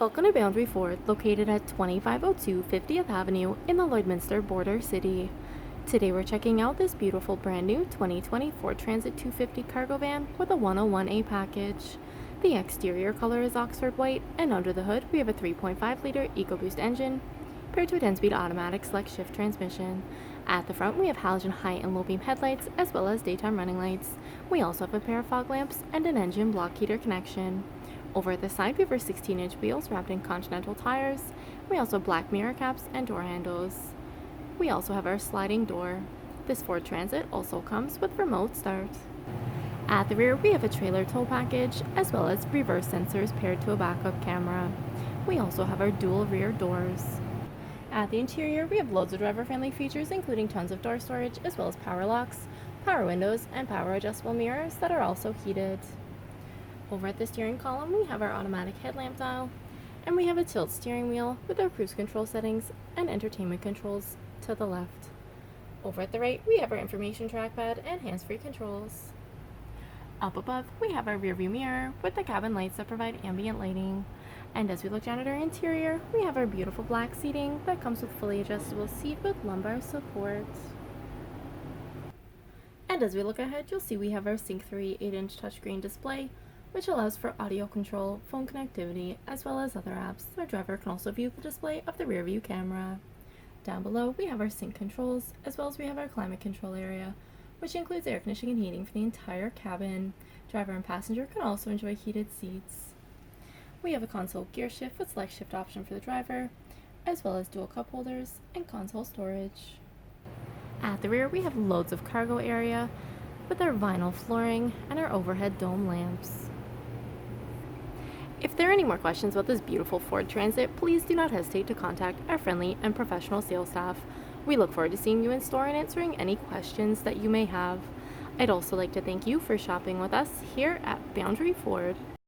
Welcome to Boundary Ford, located at 2502 50th Avenue in the Lloydminster border city. Today we're checking out this beautiful brand new 2020 Ford Transit 250 cargo van with a 101A package. The exterior color is Oxford white, and under the hood we have a 3.5-liter EcoBoost engine paired to a 10-speed automatic select shift transmission. At the front we have halogen high and low beam headlights as well as daytime running lights. We also have a pair of fog lamps and an engine block heater connection. Over at the side, we have our 16-inch wheels wrapped in Continental tires. We also have black mirror caps and door handles. We also have our sliding door. This Ford Transit also comes with remote start. At the rear, we have a trailer tow package, as well as reverse sensors paired to a backup camera. We also have our dual rear doors. At the interior, we have loads of driver-friendly features, including tons of door storage, as well as power locks, power windows, and power adjustable mirrors that are also heated. Over at the steering column, we have our automatic headlamp dial, and we have a tilt steering wheel with our cruise control settings and entertainment controls to the left. Over at the right, we have our information trackpad and hands-free controls. Up above, we have our rearview mirror with the cabin lights that provide ambient lighting. And as we look down at our interior, we have our beautiful black seating that comes with fully adjustable seat with lumbar support. And as we look ahead, you'll see we have our Sync 3 8-inch touchscreen display, which allows for audio control, phone connectivity, as well as other apps. Our driver can also view the display of the rear view camera. Down below, we have our sync controls, as well as we have our climate control area, which includes air conditioning and heating for the entire cabin. Driver and passenger can also enjoy heated seats. We have a console gear shift with select shift option for the driver, as well as dual cup holders and console storage. At the rear, we have loads of cargo area with our vinyl flooring and our overhead dome lamps. If there are any more questions about this beautiful Ford Transit, please do not hesitate to contact our friendly and professional sales staff. We look forward to seeing you in store and answering any questions that you may have. I'd also like to thank you for shopping with us here at Boundary Ford.